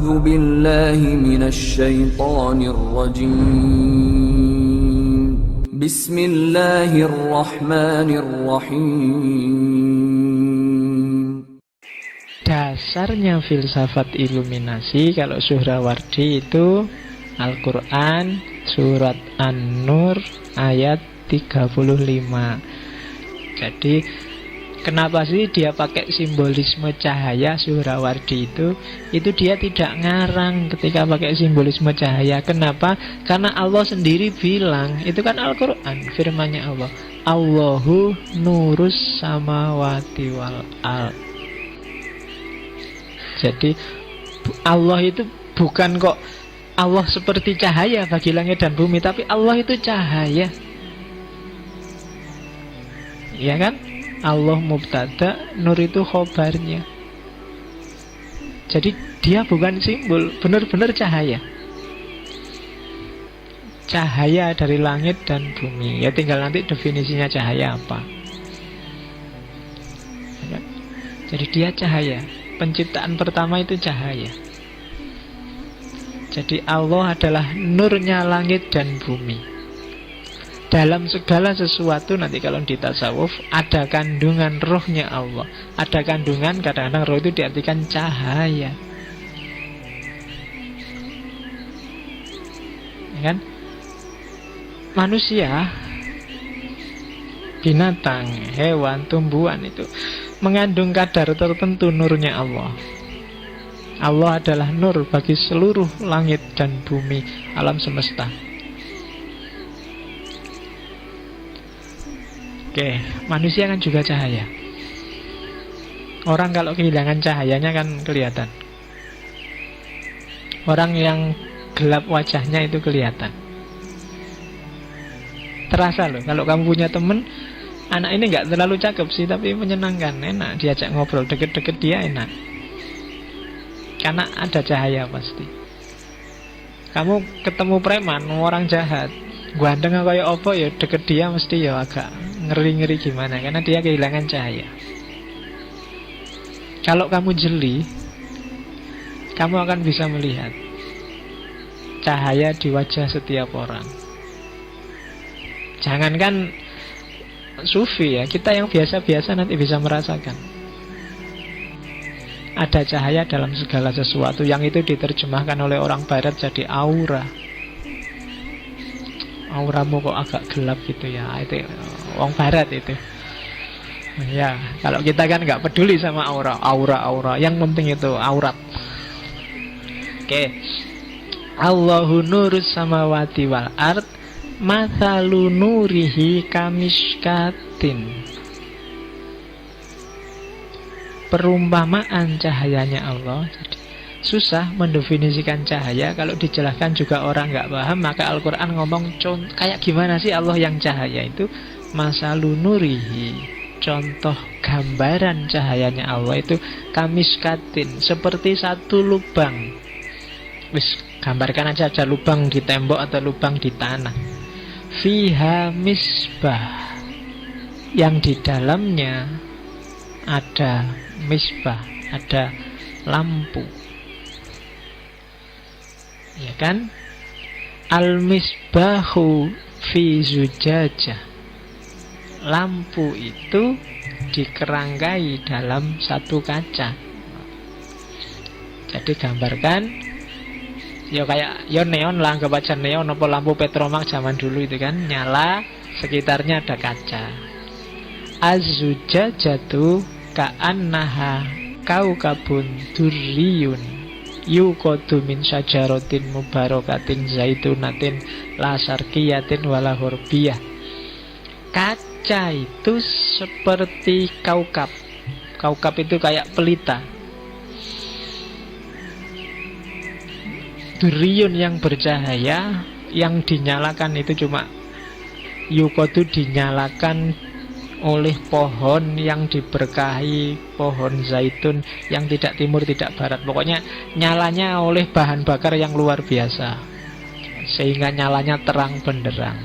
أعوذ بالله من الشيطان الرجيم بسم الله الرحمن الرحيم. Dasarnya filsafat iluminasi kalau Suhrawardi itu Al-Quran surat An-Nur ayat 35. Jadi kenapa sih dia pakai simbolisme cahaya Suhrawardi itu dia tidak ngarang ketika pakai simbolisme cahaya. Kenapa? Karena Allah sendiri bilang, itu kan Al-Quran, firman-Nya Allah, Allahu nurus samawati wal ard. Jadi Allah itu bukan kok Allah seperti cahaya bagi langit dan bumi, tapi Allah itu cahaya. Ya kan? Allah mubtada, nur itu khobarnya. Jadi dia bukan simbol, benar-benar cahaya. Cahaya dari langit dan bumi. Ya tinggal nanti definisinya cahaya apa. Ya. Jadi dia cahaya. Penciptaan pertama itu cahaya. Jadi Allah adalah nurnya langit dan bumi. Dalam segala sesuatu nanti kalau di tasawuf ada kandungan rohnya Allah. Ada kandungan, kadang-kadang roh itu diartikan cahaya. Ya kan? Manusia, binatang, hewan, tumbuhan itu mengandung kadar tertentu nurnya Allah. Allah adalah nur bagi seluruh langit dan bumi, alam semesta. Oke, manusia kan juga cahaya. Orang kalau kehilangan cahayanya kan kelihatan. Orang yang gelap wajahnya itu kelihatan. Terasa loh, kalau kamu punya temen, anak ini gak terlalu cakep sih, tapi menyenangkan, enak diajak ngobrol, deket-deket dia enak. Karena ada cahaya pasti. Kamu ketemu preman, orang jahat, gandeng kayak apa ya, deket dia mesti ya agak ngeri-ngeri gimana, karena dia kehilangan cahaya. Kalau kamu jeli, kamu akan bisa melihat cahaya di wajah setiap orang. Jangankan sufi ya, kita yang biasa-biasa nanti bisa merasakan ada cahaya dalam segala sesuatu, yang itu diterjemahkan oleh orang barat jadi aura. Auramu kok agak gelap gitu ya, itu orang barat itu. Ya, kalau kita kan nggak peduli sama aura, yang penting itu aurat. Oke. Allahu nurus samawati wal ard, mathalu nurihi kamishkatin. Perumpamaan cahayanya Allah. Jadi susah mendefinisikan cahaya. Kalau dijelaskan juga orang nggak paham, maka Al-Quran ngomong kayak gimana sih Allah yang cahaya itu. Masalu nurihi, contoh gambaran cahayanya Allah itu kamishkatin, seperti satu lubang. Wis, gambarkan aja lubang di tembok atau lubang di tanah. Fiha misbah, yang di dalamnya ada misbah, ada lampu. Ya kan? Al-misbahu fi zujajah. Lampu itu dikerangkai dalam satu kaca. Jadi gambarkan ya kayak ya neon lah, anggap aja neon apa lampu petromak zaman dulu itu kan, nyala, sekitarnya ada kaca. Az-zujajatu ka'annaha kaukabun durriyun yuqadu min syajaratin mubarakatin zaitunatin la syarqiyatin wala hurbiyah. Kaca itu seperti kaukab. Kaukab itu kayak pelita. Durriyun yang bercahaya, yang dinyalakan itu cuma yuqadu, dinyalakan oleh pohon yang diberkahi, pohon zaitun yang tidak timur tidak barat. Pokoknya nyalanya oleh bahan bakar yang luar biasa, sehingga nyalanya terang benderang.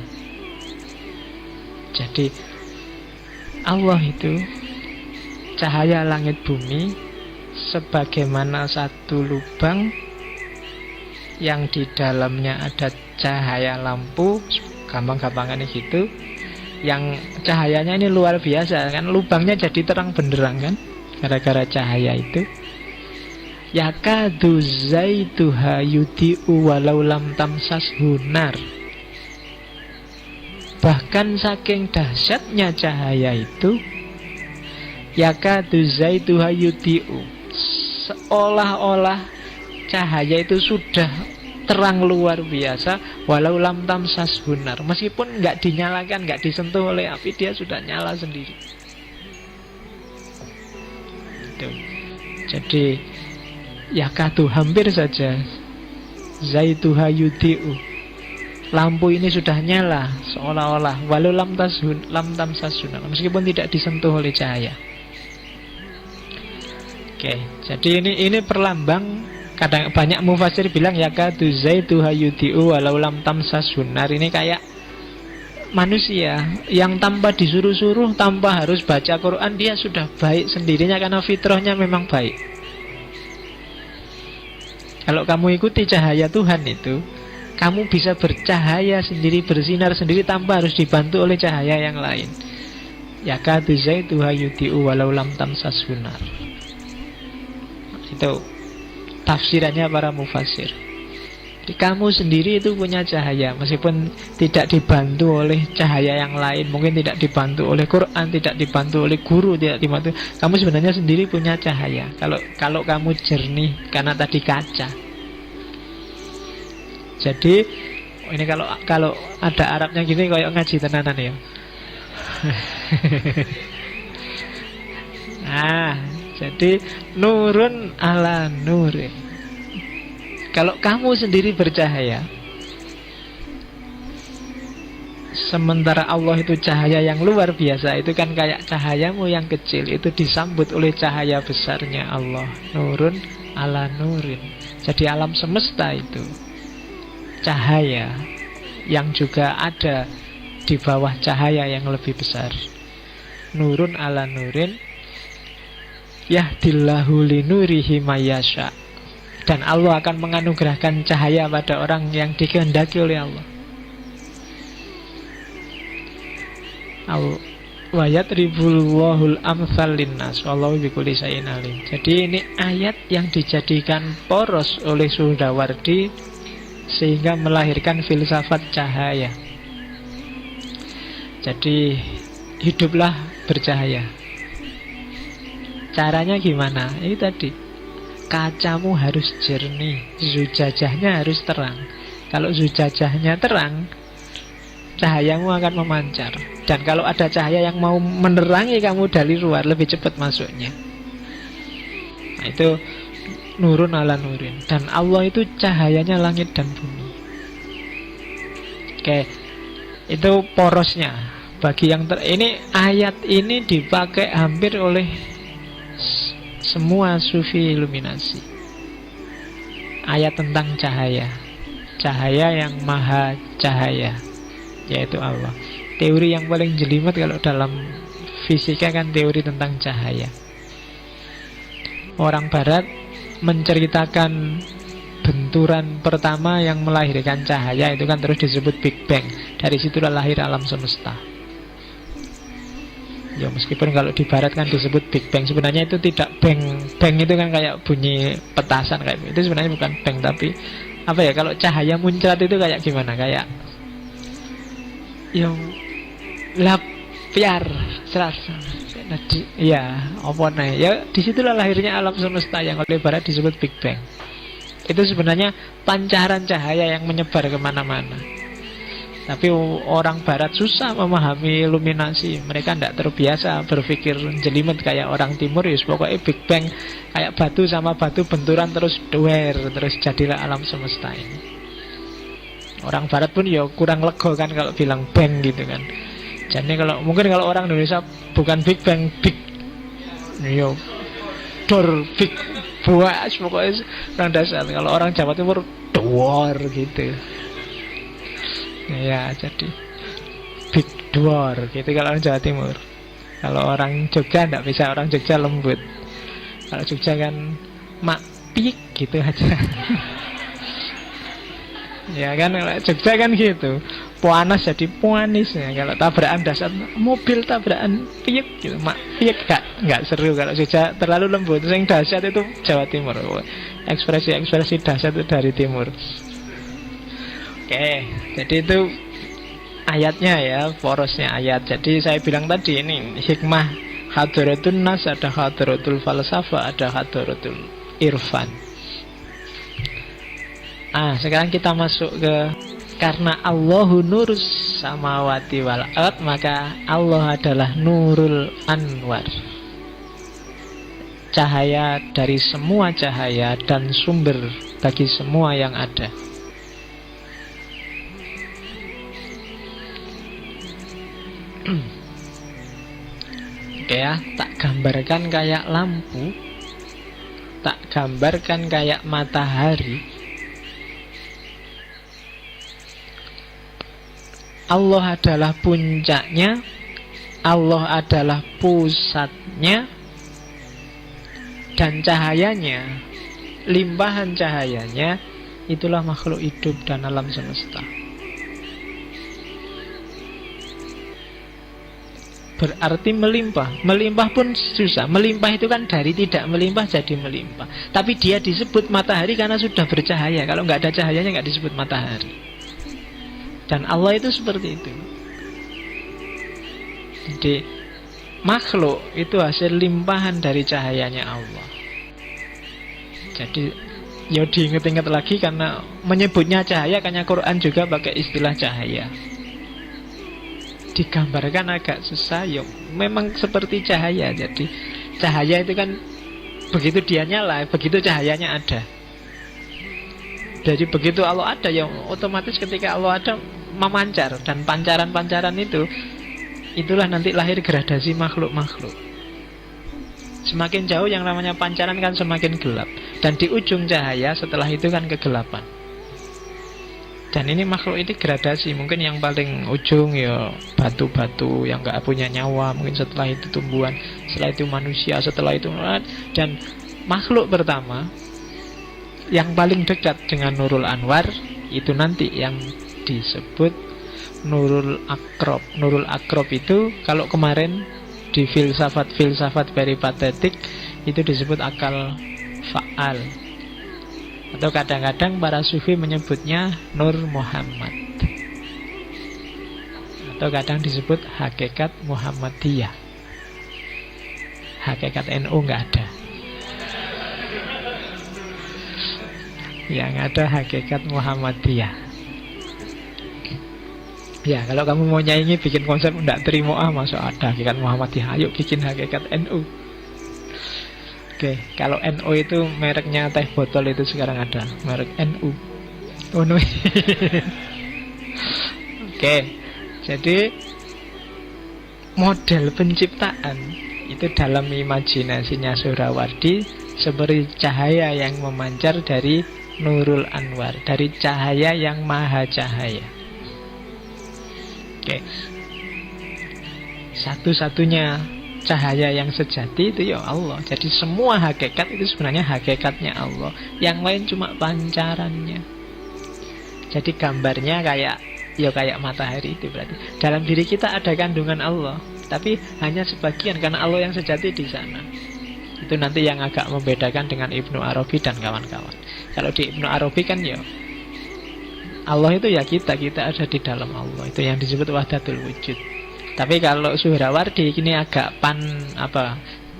Jadi Allah itu cahaya langit bumi sebagaimana satu lubang yang di dalamnya ada cahaya lampu, gampang-gampangannya gitu, yang cahayanya ini luar biasa kan, lubangnya jadi terang benderang kan, gara-gara cahaya itu. Yakadu zaituha yudhi'u walau lam tamsashu nar. Bahkan saking dahsyatnya cahaya itu, yakadu zaituha yudhi'u, seolah-olah cahaya itu sudah terang luar biasa, walau lam tamsashu nar, meskipun nggak dinyalakan, nggak disentuh oleh api, dia sudah nyala sendiri. Itu. Jadi yakadu, hampir saja, zaituha yudhi'u, lampu ini sudah nyala seolah-olah, walau lam tamsashu nar, meskipun tidak disentuh oleh cahaya. Oke, jadi ini perlambang. Kadang banyak mufasir bilang yakadu zaituha yudhi'u walau lam tamsashu nar, ini kayak manusia yang tanpa disuruh-suruh, tanpa harus baca Quran, dia sudah baik sendirinya karena fitrahnya memang baik. Kalau kamu ikuti cahaya Tuhan itu, kamu bisa bercahaya sendiri, bersinar sendiri tanpa harus dibantu oleh cahaya yang lain. Yakadu zaituha yudhi'u walau lam tamsashu nar. Itu tafsirannya para mufasir. Jadi kamu sendiri itu punya cahaya, meskipun tidak dibantu oleh cahaya yang lain, mungkin tidak dibantu oleh Quran, tidak dibantu oleh guru, tidak dibantu. Kamu sebenarnya sendiri punya cahaya. Kalau kamu jernih, karena tadi kaca. Jadi ini kalau ada Arabnya gini, kayak ngaji tenanan ya. Jadi nurun ala nurin. Kalau kamu sendiri bercahaya, sementara Allah itu cahaya yang luar biasa, itu kan kayak cahayamu yang kecil itu disambut oleh cahaya besarnya Allah. Nurun ala nurin. Jadi alam semesta itu cahaya yang juga ada di bawah cahaya yang lebih besar. Nurun ala nurin, yahdillahu linurihi mayasya. Dan Allah akan menganugerahkan cahaya pada orang yang dikehendaki oleh Allah. Wa yadribullahul amsal linnas wallahu bikulli syai'in alim. Jadi ini ayat yang dijadikan poros oleh Suhrawardi sehingga melahirkan filsafat cahaya. Jadi hiduplah bercahaya. Caranya gimana? Ini tadi, kacamu harus jernih, zujajahnya harus terang. Kalau zujajahnya terang, cahayamu akan memancar. Dan kalau ada cahaya yang mau menerangi kamu dari luar, lebih cepat masuknya. Nah, itu nurun ala nurin. Dan Allah itu cahayanya langit dan bumi. Oke, itu porosnya. Bagi yang ini ayat ini dipakai hampir oleh semua sufi iluminasi. Ayat tentang cahaya, cahaya yang maha cahaya, yaitu Allah. Teori yang paling jelimet kalau dalam fisika kan teori tentang cahaya. Orang barat menceritakan benturan pertama yang melahirkan cahaya, itu kan terus disebut Big Bang. Dari situlah lahir alam semesta. Ya meskipun kalau di barat kan disebut Big Bang, sebenarnya itu tidak bang. Bang itu kan kayak bunyi petasan kayak itu, sebenarnya bukan bang, tapi apa ya, kalau cahaya muncrat itu kayak gimana, kayak yang lapiar serasa. Iya, apa nih? Ya disitulah lahirnya alam semesta yang oleh barat disebut Big Bang. Itu sebenarnya pancaran cahaya yang menyebar kemana-mana. Tapi orang barat susah memahami iluminasi. Mereka tidak terbiasa berpikir jelimet kayak orang timur. Ya pokoknya Big Bang, kayak batu sama batu benturan terus duer, terus jadilah alam semesta ini. Orang barat pun ya kurang lega kan kalau bilang bang gitu kan. Jadi mungkin kalau orang Indonesia bukan Big Bang, big yo dor big buas, pokoknya orang dasar. Kalau orang Jawa Timur dor gitu. Ya, jadi big door gitu kalau orang Jawa Timur. Kalau orang Jogja enggak bisa, orang Jogja lembut. Kalau Jogja kan mak pik gitu aja. Ya kan, kalau Jogja kan gitu. Puanas jadi puanis ya. Kalau tabrakan dasar mobil tabrakan piek gitu. Piek enggak seru kalau Jogja terlalu lembut. Yang dahsyat itu Jawa Timur. Ekspresi-ekspresi dahsyat itu dari timur. Oke, jadi itu ayatnya ya, porosnya ayat. Jadi saya bilang tadi ini hikmah hadratun nas, ada hadratul falsafah, ada hadratul irfan. Sekarang kita masuk ke karena Allahu nurus samawati wal ard, maka Allah adalah nurul anwar, cahaya dari semua cahaya dan sumber bagi semua yang ada. Oke ya, tak gambarkan kayak lampu, tak gambarkan kayak matahari. Allah adalah puncaknya, Allah adalah pusatnya, dan cahayanya, limpahan cahayanya, itulah makhluk hidup dan alam semesta. Berarti melimpah. Melimpah pun susah. Melimpah itu kan dari tidak melimpah jadi melimpah. Tapi dia disebut matahari karena sudah bercahaya. Kalau nggak ada cahayanya nggak disebut matahari. Dan Allah itu seperti itu. Jadi makhluk itu hasil limpahan dari cahayanya Allah. Jadi ya diingat-ingat lagi, karena menyebutnya cahaya, karena Quran juga pakai istilah cahaya. Digambarkan agak susah, ya memang seperti cahaya. Jadi cahaya itu kan begitu dia nyala, begitu cahayanya ada. Jadi begitu Allah ada, ya otomatis ketika Allah ada memancar. Dan pancaran-pancaran itulah nanti lahir gradasi makhluk-makhluk. Semakin jauh yang namanya pancaran kan semakin gelap. Dan di ujung cahaya setelah itu kan kegelapan. Dan ini makhluk ini gradasi. Mungkin yang paling ujung ya batu-batu yang gak punya nyawa. Mungkin setelah itu tumbuhan, setelah itu manusia, setelah itu. Dan makhluk pertama yang paling dekat dengan Nurul Anwar itu nanti yang disebut Nurul Akrob. Nurul Akrob itu kalau kemarin di filsafat peripatetik itu disebut akal fa'al, atau kadang-kadang para sufi menyebutnya Nur Muhammad, atau kadang disebut hakikat Muhammadiyah. Hakikat NU nggak ada. Yang ada hakikat Muhammadiyah. Ya, kalau kamu mau nyanyi bikin konsep enggak terima, masuk ada hakikat Muhammadiyah. Ayo bikin hakikat NU. Oke, kalau NU itu mereknya teh botol itu sekarang ada merek NU. Oh no. Oke, jadi model penciptaan itu dalam imajinasinya Suhrawardi seperti cahaya yang memancar dari Nurul Anwar, dari cahaya yang maha cahaya. Oke. Satu-satunya cahaya yang sejati itu ya Allah. Jadi semua hakikat itu sebenarnya hakikatnya Allah. Yang lain cuma pancarannya. Jadi gambarnya kayak matahari itu berarti. Dalam diri kita ada kandungan Allah, tapi hanya sebagian karena Allah yang sejati di sana. Itu nanti yang agak membedakan dengan Ibnu Arabi dan kawan-kawan. Kalau di Ibnu Arabi kan ya Allah itu ya kita ada di dalam Allah. Itu yang disebut wahdatul wujud. Tapi kalau Suhrawardi ini agak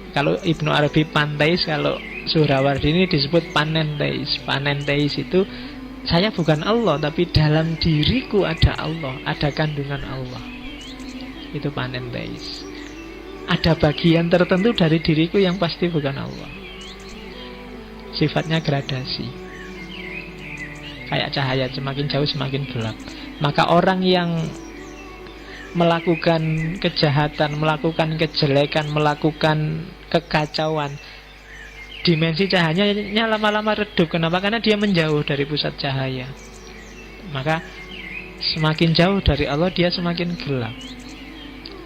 kalau Ibnu Arabi panteis, kalau Suhrawardi ini disebut panenteis. Panenteis itu saya bukan Allah, tapi dalam diriku ada Allah, ada kandungan Allah. Itu panenteis. Ada bagian tertentu dari diriku yang pasti bukan Allah. Sifatnya gradasi. Kayak cahaya, semakin jauh semakin gelap. Maka orang yang melakukan kejahatan, melakukan kejelekan, melakukan kekacauan, dimensi cahayanya lama-lama redup. Kenapa? Karena dia menjauh dari pusat cahaya. Maka semakin jauh dari Allah, dia semakin gelap.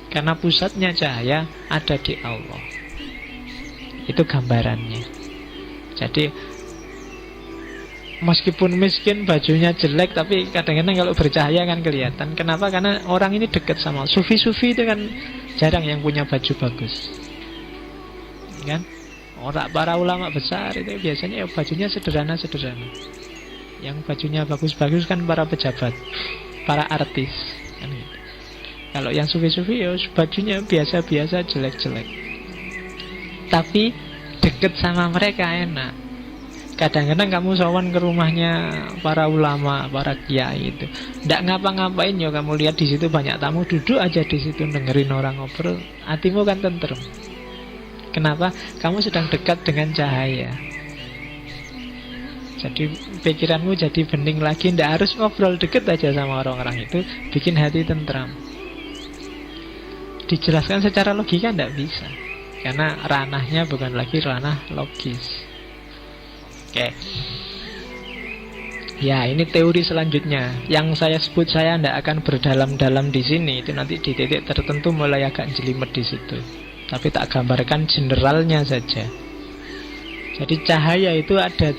Karena pusatnya cahaya ada di Allah. Itu gambarannya. Jadi Meskipun miskin, bajunya jelek, tapi kadang-kadang kalau bercahaya kan kelihatan. Kenapa? Karena orang ini dekat sama sufi-sufi itu kan jarang yang punya baju bagus, kan? Orang para ulama besar itu biasanya bajunya sederhana-sederhana. Yang bajunya bagus-bagus kan para pejabat, para artis, kan gitu. Kalau yang sufi-sufi ya bajunya biasa-biasa, jelek-jelek. Tapi dekat sama mereka enak. Kadang-kadang kamu sowan ke rumahnya para ulama, para kiai itu, ndak ngapa-ngapain ya, kamu lihat di situ banyak tamu, duduk aja di situ dengerin orang ngobrol, hatimu kan tentrem. Kenapa? Kamu sedang dekat dengan cahaya. Jadi pikiranmu jadi bening lagi, ndak harus ngobrol, deket aja sama orang-orang itu, bikin hati tentram. Dijelaskan secara logika ndak bisa, karena ranahnya bukan lagi ranah logis. Oke. Ya, ini teori selanjutnya. Yang saya sebut saya tidak akan berdalam-dalam di sini. Itu nanti di titik tertentu mulai agak jelimet di situ. Tapi tak gambarkan generalnya saja. Jadi cahaya itu ada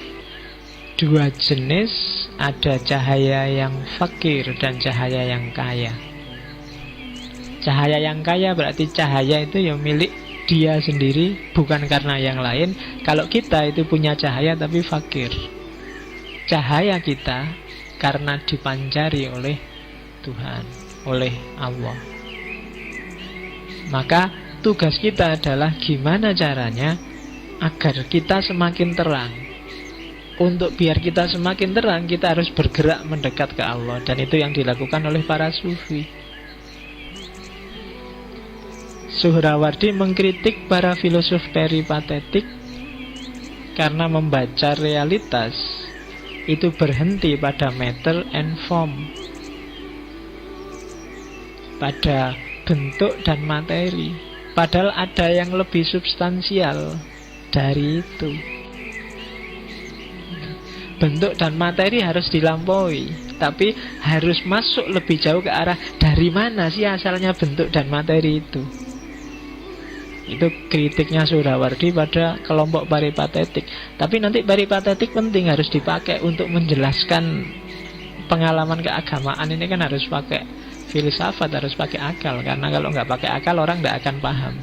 dua jenis. Ada cahaya yang fakir dan cahaya yang kaya. Cahaya yang kaya berarti cahaya itu yang milik dia sendiri, bukan karena yang lain. Kalau kita itu punya cahaya tapi fakir. Cahaya kita karena dipanjari oleh Tuhan, oleh Allah. Maka tugas kita adalah gimana caranya agar kita semakin terang. Untuk biar kita semakin terang, kita harus bergerak mendekat ke Allah. Dan itu yang dilakukan oleh para sufi. Suhrawardi mengkritik para filosof peripatetik karena membaca realitas itu berhenti pada matter and form, pada bentuk dan materi. Padahal ada yang lebih substansial dari itu. Bentuk dan materi harus dilampaui, tapi harus masuk lebih jauh ke arah dari mana sih asalnya bentuk dan materi itu. Itu kritiknya Suhrawardi pada kelompok peripatetik. Tapi nanti peripatetik penting, harus dipakai untuk menjelaskan pengalaman keagamaan ini, kan harus pakai filsafat, harus pakai akal. Karena kalau nggak pakai akal orang nggak akan paham.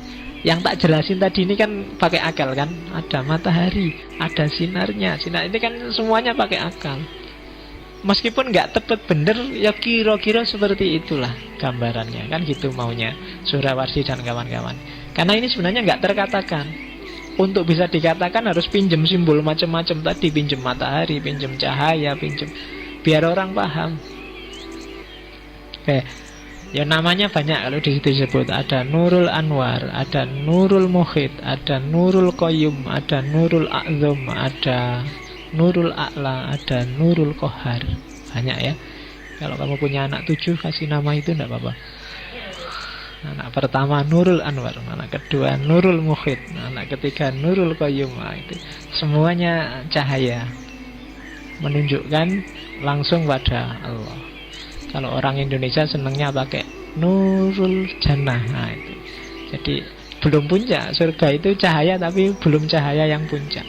Yang tak jelasin tadi ini kan pakai akal kan. Ada matahari, ada sinarnya. Sinar ini kan semuanya pakai akal. Meskipun nggak tepat bener, ya kira-kira seperti itulah gambarannya. Kan gitu maunya Suhrawardi dan kawan-kawan. Karena ini sebenarnya nggak terkatakan. Untuk bisa dikatakan harus pinjem simbol macam-macam tadi. Pinjem matahari, pinjem cahaya, pinjem, biar orang paham. Oke. Ya namanya banyak kalau di situ disebut. Ada Nurul Anwar, ada Nurul Muhit, ada Nurul Qayyum, ada Nurul A'zam, ada Nurul A'la, ada Nurul Qahar. Banyak ya. Kalau kamu punya anak 7, kasih nama itu enggak apa-apa. Anak pertama Nurul Anwar, anak kedua Nurul Muhit, anak ketiga Nurul Qayyum. Itu semuanya cahaya, menunjukkan langsung pada Allah. Kalau orang Indonesia senangnya pakai Nurul Jannah. Itu. Jadi belum puncak. Surga itu cahaya tapi belum cahaya yang puncak.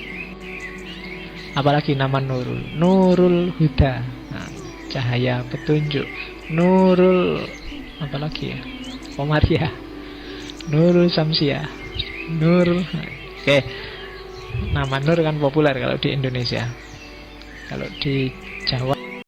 Apalagi nama Nurul, Nurul Huda, cahaya petunjuk. Nurul apalagi ya? Komaria, Nurul Samsia, Nur. Oke. Nama Nur kan populer kalau di Indonesia. Kalau di Jawa